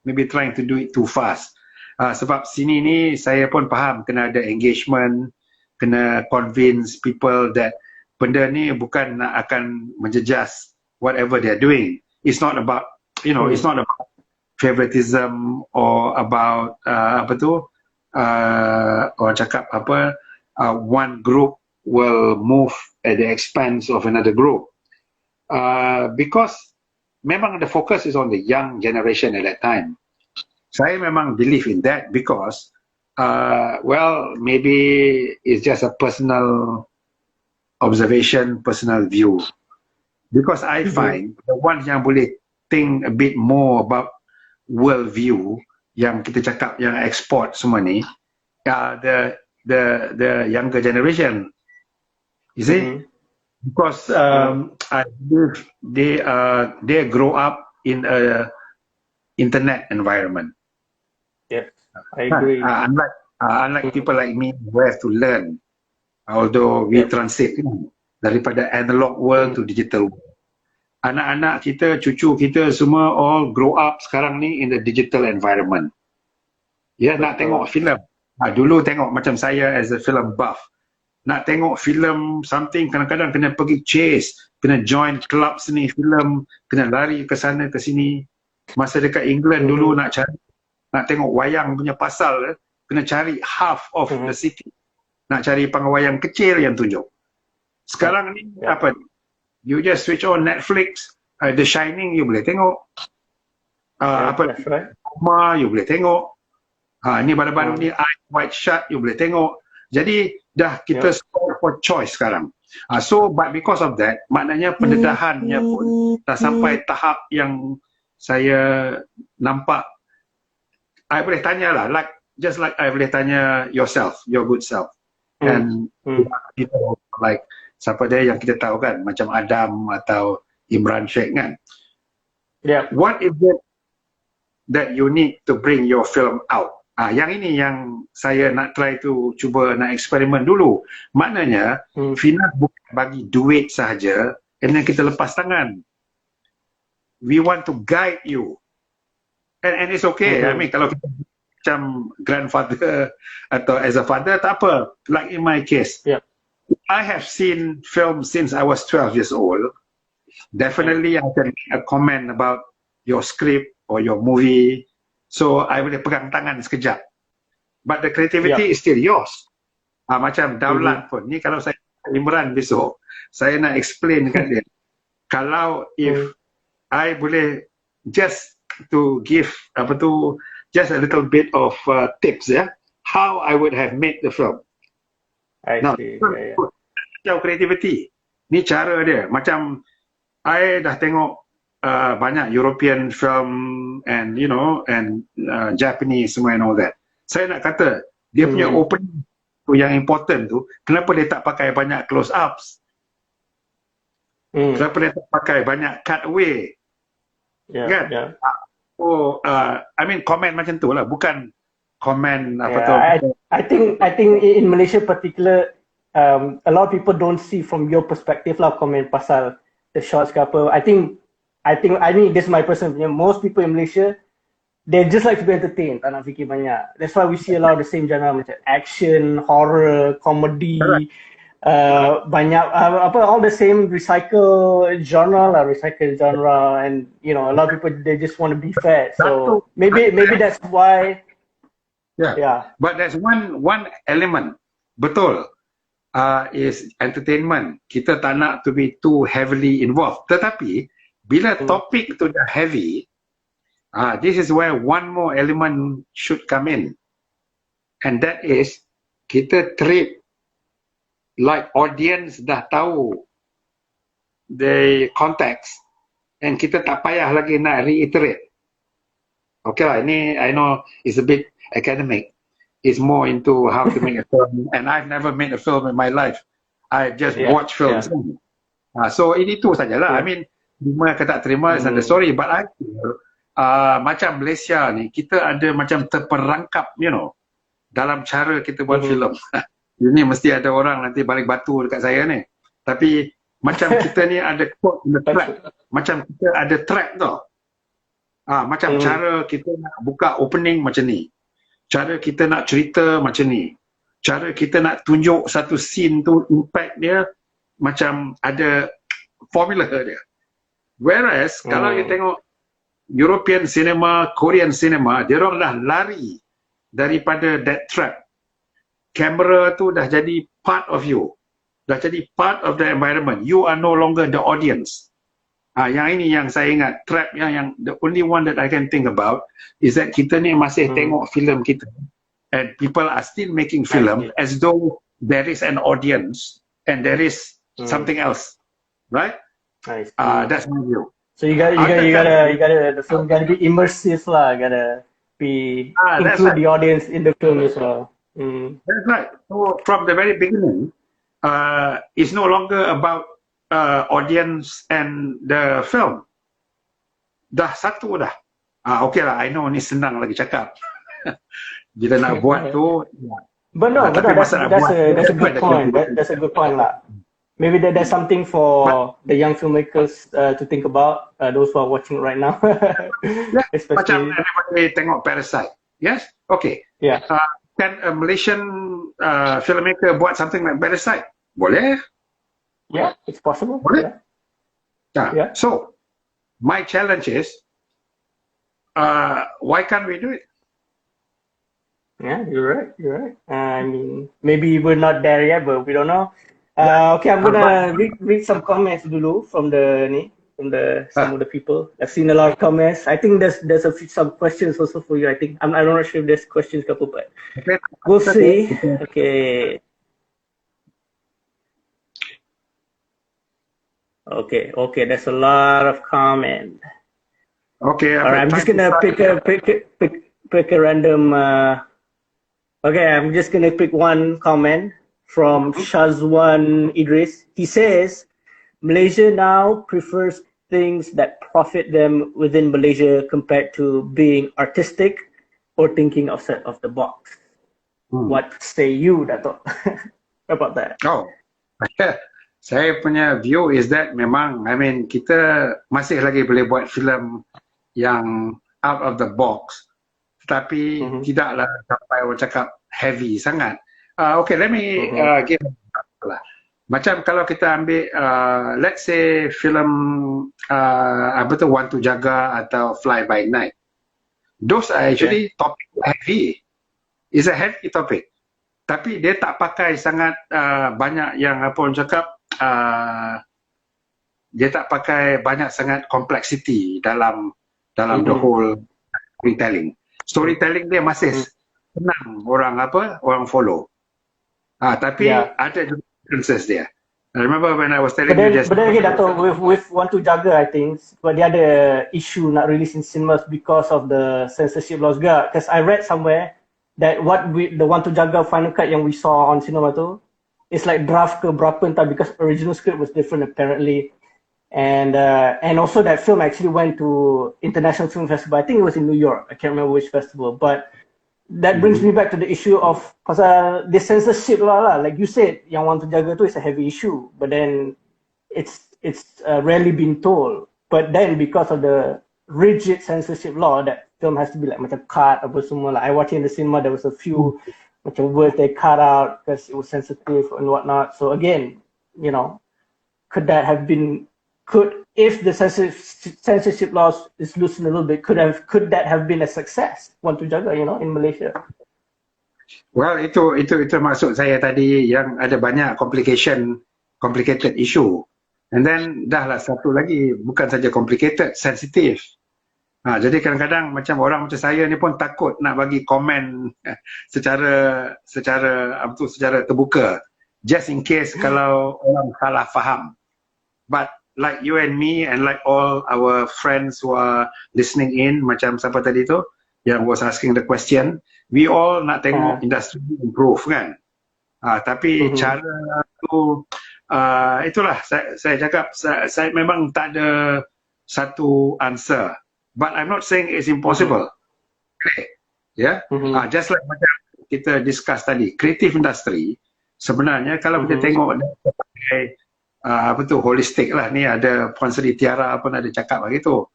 [SPEAKER 3] Maybe trying to do it too fast. Sebab sini ni saya pun faham kena ada engagement, kena convince people that benda ni bukan nak akan menjejas whatever they're doing. It's not about, it's not about favoritism or about orang cakap one group will move at the expense of another group. Because memang the focus is on the young generation at that time. Saya memang believe in that because, maybe it's just a personal observation, personal view. Because I find the ones yang boleh think a bit more about world view, yang kita cakap yang export semua ni, the younger generation. You see? Because I believe they grow up in a internet environment.
[SPEAKER 2] Yes, I agree.
[SPEAKER 3] Unlike people like me who have to learn, although we transit daripada analog world to digital world. Anak-anak kita, cucu kita semua all grow up sekarang ni in the digital environment. Nak tengok filem. Dulu tengok macam saya as a film buff. Nak tengok filem something, kadang-kadang kena pergi chase, kena join club seni filem, kena lari ke sana ke sini. Masa dekat England dulu nak tengok wayang punya pasal, kena cari half of the city. Nak cari pengwayang kecil yang tunjuk. Sekarang ni apa? You just switch on Netflix, The Shining you boleh tengok. Rumah you boleh tengok. Ni baru-baru ni Eye Wide Shut you boleh tengok. Jadi dah kita score for choice sekarang. But because of that, maknanya pendedahannya pun dah sampai tahap yang saya nampak. I boleh tanya lah, just like I boleh tanya yourself, your good self. And like siapa dia yang kita tahu kan, macam Adam atau Imran Sheikh kan. What is it that you need to bring your film out? Yang ini yang saya nak try tu, cuba nak eksperimen dulu. Maknanya Finas bukan bagi duit sahaja and then kita lepas tangan. We want to guide you. And it's okay. I mean, kalau kita macam grandfather atau as a father, tak apa. Like in my case, I have seen films since I was 12 years old. Definitely I can make a comment about your script or your movie. So I boleh pegang tangan sekejap. But the creativity is still yours. Macam Daulat pun. Ni kalau saya Imran besok, saya nak explain kat dia. Kalau if I boleh just to give just a little bit of tips how I would have made the film. Creativity ni cara dia. Macam I dah tengok banyak European film and Japanese semua and all that. Saya nak kata dia punya opening tu yang important tu, kenapa dia tak pakai banyak close ups? Kenapa dia tak pakai banyak cutaway? Kan? Oh, I mean komen macam tu lah, bukan komen apa tu.
[SPEAKER 2] Yeah, I think in Malaysia particular, a lot of people don't see from your perspective lah komen pasal the shots ke apa. I mean this is my personal opinion. Most people in Malaysia, they just like to be entertained, tak nak fikir banyak. That's why we see a lot of the same genre macam action, horror, comedy, banyak all the same recycle genre, and you know a lot of people they just want to be fair. So maybe that's why.
[SPEAKER 3] Yeah. But there's one element, betul, is entertainment. Kita tak nak to be too heavily involved. Tetapi bila topik tu dah heavy, this is where one more element should come in, and that is kita treat like audience dah tahu the context, and kita tak payah lagi nak reiterate. Okay lah, ini I know it's a bit academic. It's more into how to make a film, and I've never made a film in my life. I just watch films. So ini tu sajalah. I mean, terima ke tak terima is another story, but I feel macam Malaysia ni, kita ada macam terperangkap, you know, dalam cara kita buat filem. Ini mesti ada orang nanti balik batu dekat saya ni. Tapi macam kita ni ada quote in the track. Macam kita ada track tau. Macam cara kita nak buka opening macam ni. Cara kita nak cerita macam ni. Cara kita nak tunjuk satu scene tu, impact dia macam ada formula dia. Whereas kalau you tengok European cinema, Korean cinema, dia orang dah lari daripada that track. Kamera tu dah jadi part of you. Dah jadi part of the environment. You are no longer the audience. Yang ini yang saya ingat, trap yang the only one that I can think about is that kita ni masih tengok filem kita, and people are still making film as though there is an audience and there is something else, right? That's my view.
[SPEAKER 2] So you gotta the film gotta be immersive lah, gotta be include the audience in the film as well.
[SPEAKER 3] That's right. So from the very beginning, it's no longer about audience and the film. Dah satu dah. Okay lah, I know ni senang lagi cakap. Bila nak buat tu.
[SPEAKER 2] But no, that's a good point. That's a good point lah. Maybe that's something for the young filmmakers to think about. Those who are watching right now.
[SPEAKER 3] Macam everybody tengok Parasite. Yes? Okay.
[SPEAKER 2] Yeah.
[SPEAKER 3] Can a Malaysian filmmaker buat something like Parasite? Boleh.
[SPEAKER 2] Yeah, it's possible.
[SPEAKER 3] Boleh. Yeah. So, my challenge is, why can't we do it?
[SPEAKER 2] Yeah, you're right. I mean, maybe we're not there yet, but we don't know. Okay, I'm gonna read some comments dulu from some of the people. I've seen a lot of comments. I think there's some questions also for you. I think I'm not sure if there's questions, but we'll see. Okay. Okay. There's a lot of comment.
[SPEAKER 3] Okay.
[SPEAKER 2] All right, I'm just gonna pick a random. Okay, I'm just gonna pick one comment from Shazwan Idris. He says, Malaysia now prefers things that profit them within Malaysia compared to being artistic or thinking outside of the box. What say you, Dato? About that?
[SPEAKER 3] Oh, saya punya view is that memang, I mean, kita masih lagi boleh buat filem yang out of the box, tetapi tidaklah sampai orang cakap heavy sangat. Okay, let me give an example lah. Macam kalau kita ambil, let's say filem Want to Jaga atau Fly by Night. Those are actually topic heavy. It's a heavy topic. Tapi dia tak pakai sangat banyak yang apa orang cakap, dia tak pakai banyak sangat complexity dalam the whole storytelling. Storytelling dia masih senang orang follow. Tapi ada differences there. I remember when I was telling you just.
[SPEAKER 2] But then again, Dato, with Want to Jaga, I think, but the other issue not released in cinemas because of the censorship laws juga. Because I read somewhere that the Want to Jaga final cut yang we saw on cinema tu, it's like draft ke berapa entah, because original script was different apparently. And also that film actually went to International Film Festival. I think it was in New York. I can't remember which festival. But that brings me back to the issue of pasal the censorship lah. Like you said, yang want to jaga tu is a heavy issue. But then it's rarely been told. But then because of the rigid censorship law, that film has to be like macam cut apa semua. Like I watched it in the cinema, there was a few macam words they cut out because it was sensitive and whatnot. So again, you know, could if the censorship laws is loosened a little bit, could that have been a success? Want to jaga, you know, in Malaysia?
[SPEAKER 3] Well, itu maksud saya tadi, yang ada banyak complicated issue. And then dah lah satu lagi, bukan saja complicated, sensitive. Jadi kadang-kadang macam orang macam saya ni pun takut nak bagi komen secara terbuka, just in case kalau orang salah faham. But like you and me and like all our friends who are listening in, macam siapa tadi tu yang was asking the question, we all nak tengok industri improve kan. Tapi cara tu itulah saya cakap, saya memang tak ada satu answer, but I'm not saying it's impossible. Okay. Yeah. Just like macam kita discuss tadi, creative industry sebenarnya kalau kita tengok sebagai holistik lah. Ni ada Puan Sri Tiara pun ada cakap begitu.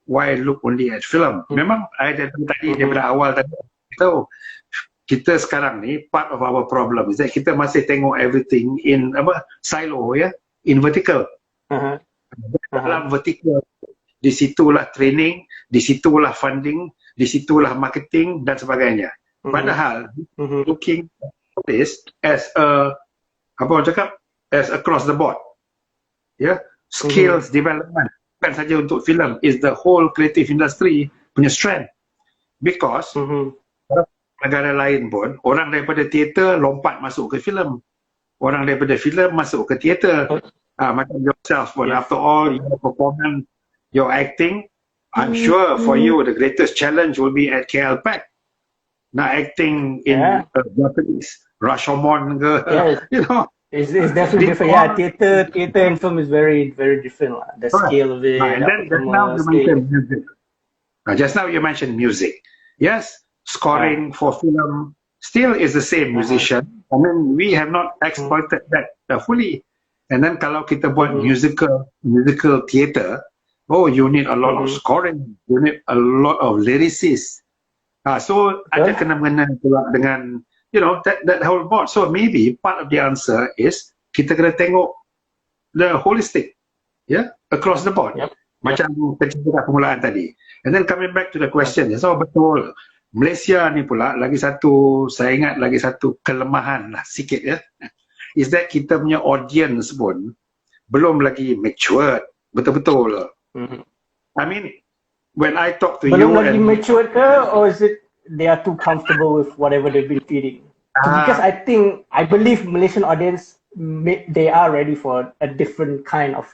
[SPEAKER 3] Why look only at film? Memang ada tadi daripada awal tadi kita sekarang ni, part of our problem is that kita masih tengok everything in silo, in vertical. Dalam vertical, di situlah training, di situlah funding, di situlah marketing dan sebagainya. Padahal looking at this as as across the board, skills development, bukan saja untuk film, is the whole creative industry punya strength. Because negara lain pun, orang daripada teater lompat masuk ke filem, orang daripada filem masuk ke teater. Macam yourself pun, after all your performance, your acting, I'm sure for you the greatest challenge will be at KL Pack. Nak acting in Japanese, Rashomon ke, you know.
[SPEAKER 2] It's definitely different. Yeah, theater and film is very, very different. The scale of it.
[SPEAKER 3] And then just now you mentioned music. Just now you mentioned music. Yes, scoring for film still is the same musician. I mean, we have not exploited that fully. And then kalau kita buat musical theater, you need a lot of scoring. You need a lot of lyricists. So ada kena-mengena pula dengan, you know, that whole board. So maybe part of the answer is kita kena tengok the holistic, across the board. Macam kita permulaan tadi. And then coming back to the question, so betul. Malaysia ni pula saya ingat lagi satu kelemahan lah sikit is that kita punya audience pun belum lagi matured betul-betul. I mean, when I talk to
[SPEAKER 2] belum lagi matured ke, or is it they are too comfortable with whatever they've been feeding? Because I believe Malaysian audience, they are ready for a different kind of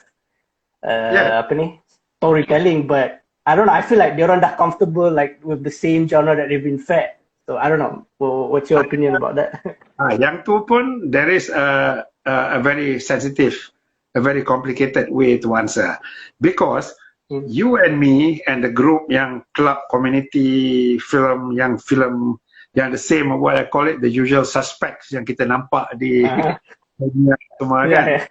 [SPEAKER 2] storytelling, but I don't know, I feel like they're not that comfortable like with the same genre that they've been fed. So I don't know, what's your opinion about that?
[SPEAKER 3] Yang tu pun there is a very sensitive, a very complicated way to answer, because you and me and the group yang club community film yang the same, what I call it, the usual suspects yang kita nampak di dunia semua kan,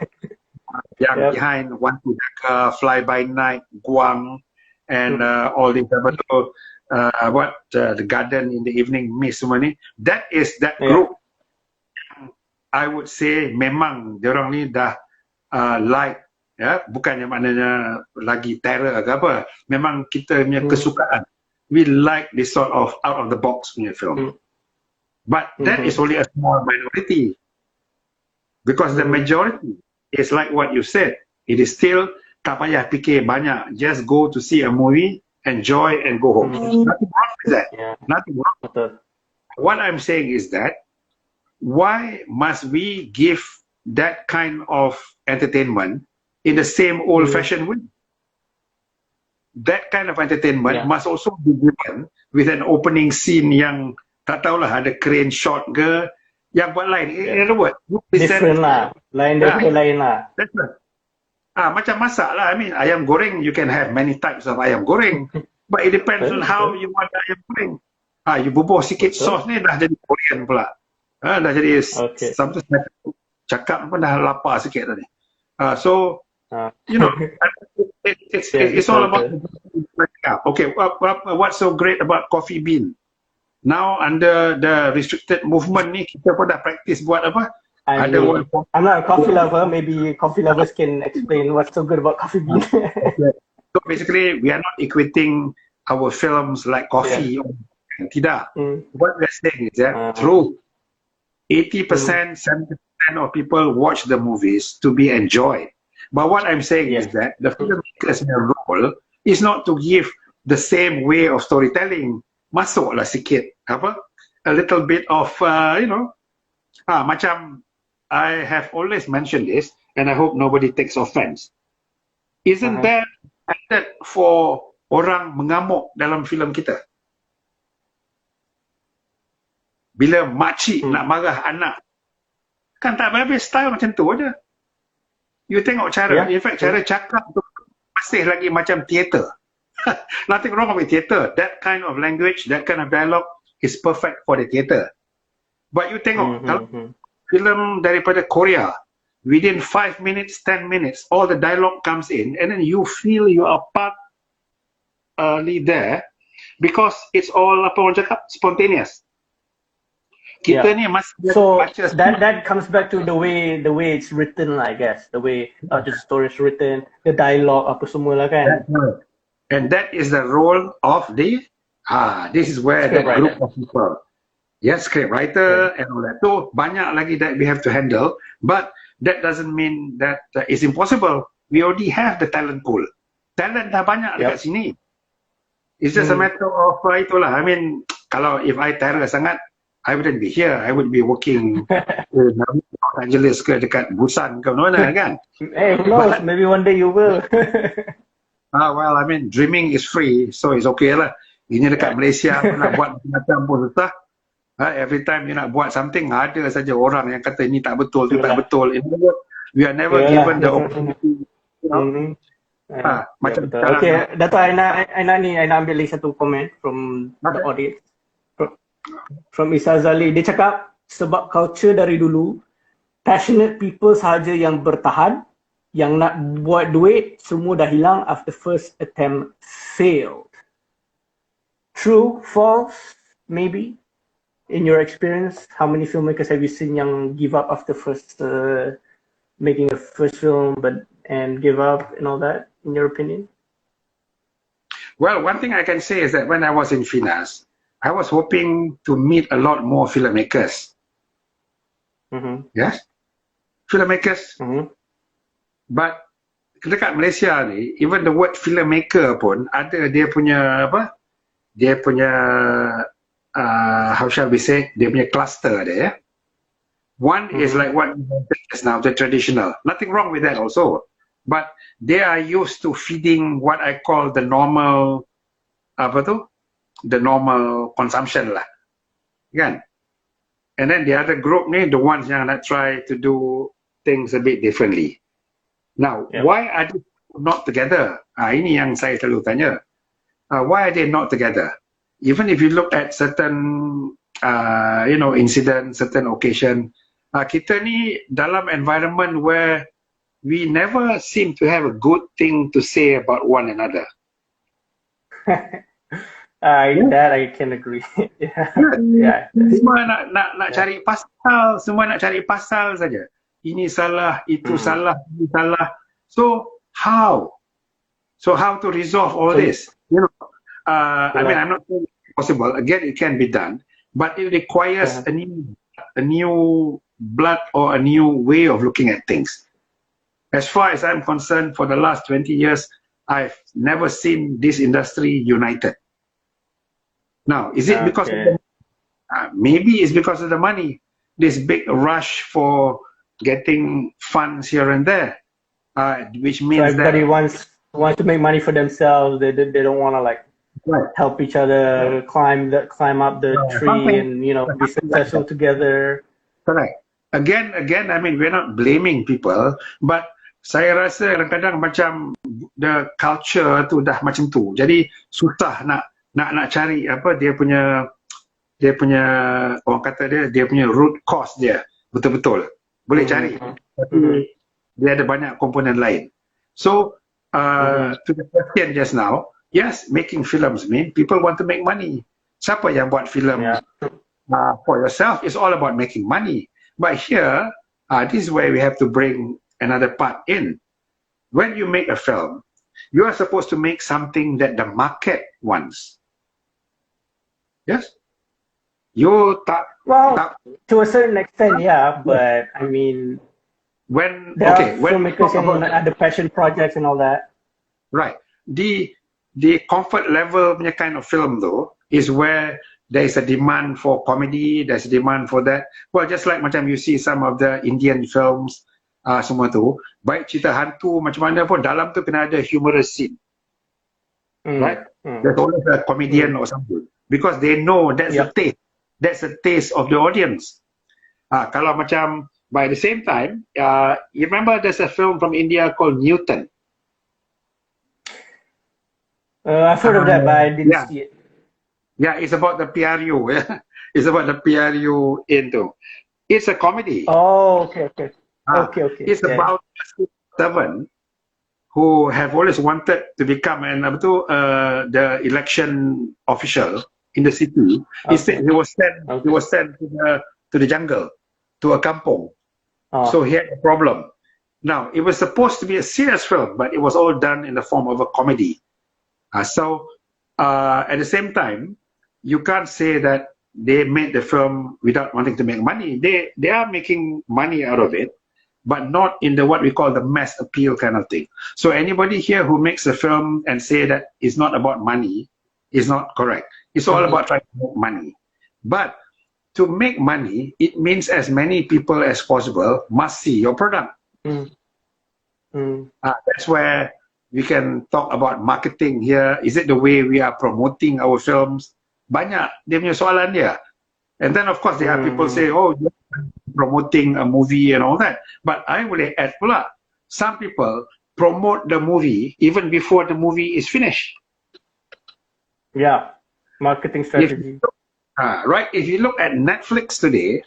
[SPEAKER 3] yang behind Want to Jaga, Fly by Night, Guang, and all these the Garden in the Evening Mist semua ni, that group I would say memang diorang ni dah like, bukannya maknanya lagi terror ke apa, memang kita punya kesukaan, we like this sort of out of the box punya film, but that is only a small minority, because the majority is like what you said, it is still tak payah fikir banyak, just go to see a movie, enjoy and go home. Nothing wrong with that. Nothing wrong. What I'm saying is that why must we give that kind of entertainment in the same old-fashioned way? That kind of entertainment must also be given with an opening scene yang tak tahulah ada crane shot ke, yang buat lain. In other words,
[SPEAKER 2] different lah. Lain daripada lain lah.
[SPEAKER 3] That's right. Macam masak lah. I mean, ayam goreng, you can have many types of ayam goreng. But it depends on how you want ayam goreng. You bubuh sikit sos ni dah jadi Korean pula. Dah jadi something cakap pun dah lapar sikit tadi. So, you know, it's all about okay, what's so great about coffee bean? Now under the restricted movement ni, kita pun dah practice buat apa?
[SPEAKER 2] I'm not a coffee lover. Maybe coffee lovers can explain what's so good about coffee bean.
[SPEAKER 3] So basically, we are not equating our films like coffee. Tidak. What we're saying is that true, 80%, 70% of people watch the movies to be enjoyed. But what I'm saying is that the filmmakers' role is not to give the same way of storytelling. Masuklah sikit, a little bit of, you know, macam I have always mentioned this, and I hope nobody takes offense. Isn't that for orang mengamuk dalam filem kita? Bila makcik nak marah anak, kan tak habis style macam tu aja. You tengok cara, in fact cara cakap tu masih lagi macam teater. Nothing wrong with theater. That kind of language, that kind of dialogue is perfect for the theater. But you tengok, kalau filem daripada Korea, within 5 minutes, 10 minutes, all the dialogue comes in, and then you feel you are part there, because it's all apa orang cakap, spontaneous. Kita ni masih baca.
[SPEAKER 2] That comes back to the way it's written lah, I guess. The way the story is written, the dialogue apa semua lah kan.
[SPEAKER 3] And that is the role of the this is where the group of people, script writer and all that. So banyak lagi that we have to handle, but that doesn't mean that it's impossible. We already have the talent pool. Talent dah banyak dekat sini. It's just a matter of itulah. I mean, kalau if I terror sangat, I wouldn't be here. I would be working in Los Angeles ke dekat Busan ke mana kan.
[SPEAKER 2] Hey, who knows? Maybe one day you will.
[SPEAKER 3] Well, I mean, dreaming is free, so it's okay lah. Ini dekat Malaysia, nak buat macam pun susah. Every time you nak buat something, ada saja orang yang kata ini tak betul, itu tak betul. We are never given the opportunity. You know? Macam
[SPEAKER 2] okay, Dato, I nak ambil lagi satu komen from the audience. From Isa Zali, dia cakap sebab culture dari dulu, passionate people sahaja yang bertahan, yang nak buat duit semua dah hilang after first attempt failed. True, false, maybe? In your experience, how many filmmakers have you seen yang give up after first making a first film and give up and all that, in your opinion?
[SPEAKER 3] Well, one thing I can say is that when I was in Finas, I was hoping to meet a lot more filmmakers. Yes? Filmmakers. But dekat Malaysia ni, even the word filmmaker pun ada dia punya apa? Dia punya how shall we say? Dia punya cluster dia. One is like what is now the traditional. Nothing wrong with that also. But they are used to feeding what I call the normal apa tu? The normal consumption lah. Kan? And then the other group ni, the ones yang nak try to do things a bit differently. Now, why are they not together? Ini yang saya selalu tanya. Why are they not together? Even if you look at certain, incident, certain occasion, kita ni dalam environment where we never seem to have a good thing to say about one another.
[SPEAKER 2] That I can agree.
[SPEAKER 3] Semua nak cari pasal, semua nak cari pasal saja. Ini salah, itu salah, ini salah. So how to resolve all this? You know, I mean, I'm not saying it's possible. Again, it can be done, but it requires a new blood or a new way of looking at things. As far as I'm concerned, for the last 20 years, I've never seen this industry united. Now, is it because of the, maybe it's because of the money? This big rush for getting funds here and there, which means
[SPEAKER 2] so everybody wants to make money for themselves. They don't want to like help each other climb up the tree and be successful together.
[SPEAKER 3] Correct. Again. I mean, we're not blaming people, but saya rasa kadang-kadang macam the culture tu dah macam tu. Jadi susah nak cari apa dia punya orang kata dia punya root cause dia betul-betul. Boleh cari. Tapi dia ada banyak komponen lain. So to the question just now, yes, making films mean people want to make money. Siapa yang buat filem for yourself? It's all about making money. But here, this is where we have to bring another part in. When you make a film, you are supposed to make something that the market wants. Yes? You
[SPEAKER 2] to a certain extent, yeah, but I mean,
[SPEAKER 3] when
[SPEAKER 2] there are filmmakers yang ada passion projects and all that.
[SPEAKER 3] Right. The comfort level punya kind of film though is where there is a demand for comedy, there's a demand for that. Well, just like macam you see some of the Indian films, semua tu, baik cerita hantu macam mana pun, dalam tu kena ada humorous scene. Right? There's always a comedian or something. Because they know that's the taste. That's the taste of the audience. Kalau macam, by the same time, you remember there's a film from India called Newton.
[SPEAKER 2] I've heard of that, but I didn't see it.
[SPEAKER 3] Yeah, it's about the PRU. Yeah, it's about the PRU into. It's a comedy.
[SPEAKER 2] Oh, okay. Okay.
[SPEAKER 3] It's about seven who have always wanted to become the election official in the city. He said he was sent to the jungle, to a kampong. So he had a problem. Now it was supposed to be a serious film, but it was all done in the form of a comedy. So at the same time, you can't say that they made the film without wanting to make money. They are making money out of it, but not in the what we call the mass appeal kind of thing. So anybody here who makes a film and say that it's not about money is not correct. It's all about trying to make money. But to make money, it means as many people as possible must see your product. That's where we can talk about marketing here. Is it the way we are promoting our films? Banyak dia punya soalan dia. And then of course there are people say, oh, you're promoting a movie and all that. But I will add pula, some people promote the movie even before the movie is finished.
[SPEAKER 2] Yeah, marketing strategy.
[SPEAKER 3] Right, if you look at Netflix today,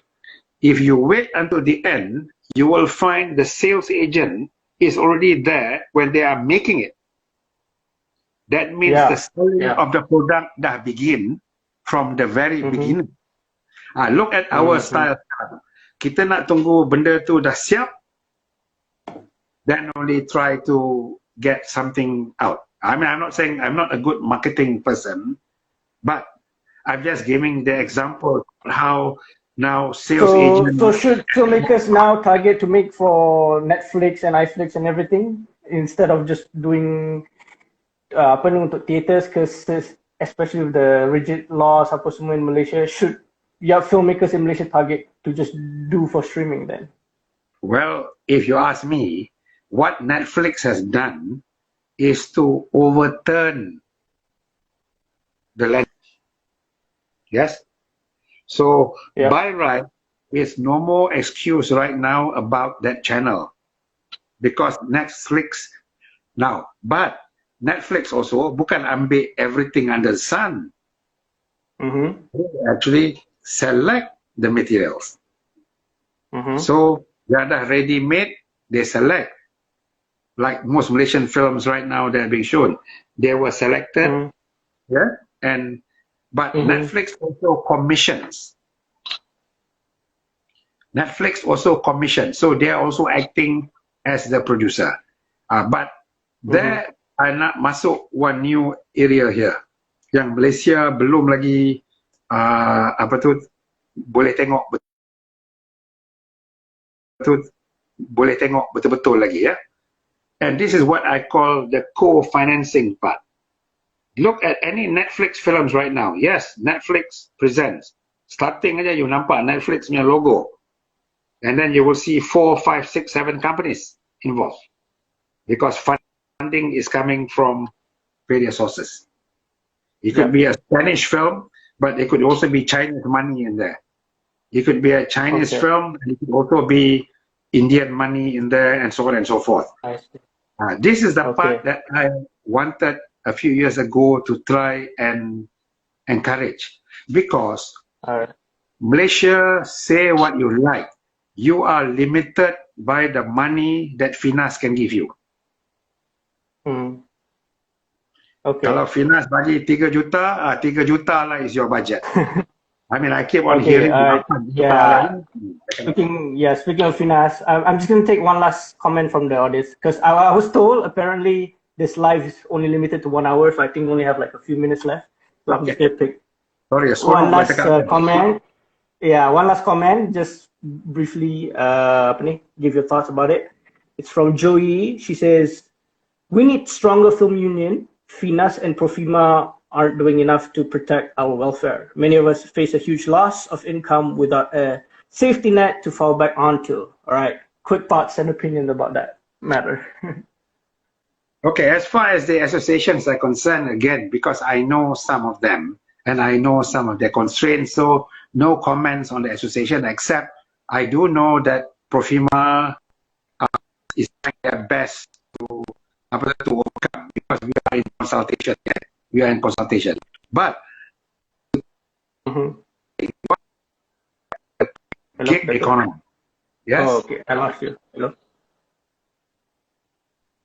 [SPEAKER 3] if you wait until the end, you will find the sales agent is already there when they are making it. That means the selling of the product dah begin from the very beginning. Look at our style. Kita nak tunggu benda tu dah siap, then only try to get something out. I mean, I'm not saying I'm not a good marketing person, but I'm just giving the example how now sales agents. So
[SPEAKER 2] should filmmakers now target to make for Netflix and iFlix and everything instead of just doing untuk theaters, because especially with the rigid laws apa semua in Malaysia, should filmmakers in Malaysia target to just do for streaming then?
[SPEAKER 3] Well, if you ask me, what Netflix has done is to overturn the language. Yes? So, by right, there's no more excuse right now about that channel. Because Netflix, now, but Netflix also bukan ambil everything under the sun. They actually select the materials. So, they are ready-made, they select. Like most Malaysian films right now that are being shown, they were selected. But Netflix also commissions. So they are also acting as the producer. But there I nak masuk one new area here yang Malaysia belum lagi boleh tengok betul-betul lagi ya. And this is what I call the co-financing part. Look at any Netflix films right now. Yes, Netflix presents. Starting aja you nampak Netflix punya logo. And then you will see 4, 5, 6, 7 companies involved. Because funding is coming from various sources. It could be a Spanish film, but it could also be Chinese money in there. It could be a Chinese film, and it could also be Indian money in there, and so on and so forth.
[SPEAKER 2] I see.
[SPEAKER 3] This is the
[SPEAKER 2] Okay.
[SPEAKER 3] part that I wanted a few years ago to try and encourage, because
[SPEAKER 2] Alright.
[SPEAKER 3] Malaysia, say what you like, you are limited by the money that Finas can give you.
[SPEAKER 2] Okay.
[SPEAKER 3] Kalau Finas bagi 3 juta, 3 juta lah is your budget. I mean, I keep on
[SPEAKER 2] Okay,
[SPEAKER 3] hearing.
[SPEAKER 2] yeah. Speaking of Finas, I'm just going to take one last comment from the audience, because I was told apparently this live is only limited to 1 hour, so I think we only have like a few minutes left. So I'm just going to take one last comment. Yeah, one last comment, just briefly give your thoughts about it. It's from Joey. She says, we need stronger film union. Finas and Profima aren't doing enough to protect our welfare. Many of us face a huge loss of income without a safety net to fall back onto. All right, quick thoughts and opinions about that matter.
[SPEAKER 3] Okay, as far as the associations are concerned, again, because I know some of them and I know some of their constraints, so no comments on the association, except I do know that Profima is trying their best to overcome, because we are in consultation yet. We are in consultation. But gig economy. Yes.
[SPEAKER 2] Oh, okay. I lost you. Hello.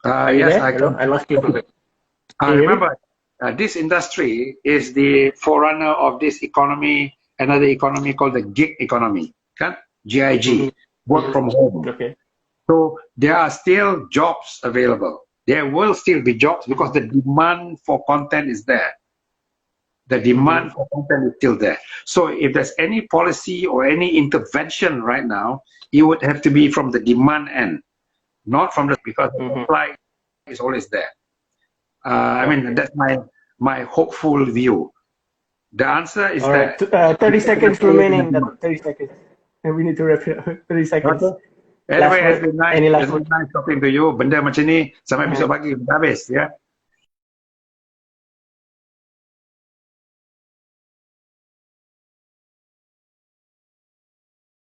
[SPEAKER 3] Yes,
[SPEAKER 2] I lost you.
[SPEAKER 3] Remember, this industry is the forerunner of this economy, another economy called the gig economy. GIG, work from home.
[SPEAKER 2] Okay.
[SPEAKER 3] So there are still jobs available. There will still be jobs because the demand for content is there. The demand for content is still there. So if there's any policy or any intervention right now, it would have to be from the demand end, not from the, because the supply is always there. I mean, that's my hopeful view. The answer is that
[SPEAKER 2] 30 seconds remaining. 30 seconds. And we need to wrap it up. 30 seconds.
[SPEAKER 3] Anyway, it's been nice talking to you. Benda macam ni sampai besok pagi, dah habis, ya.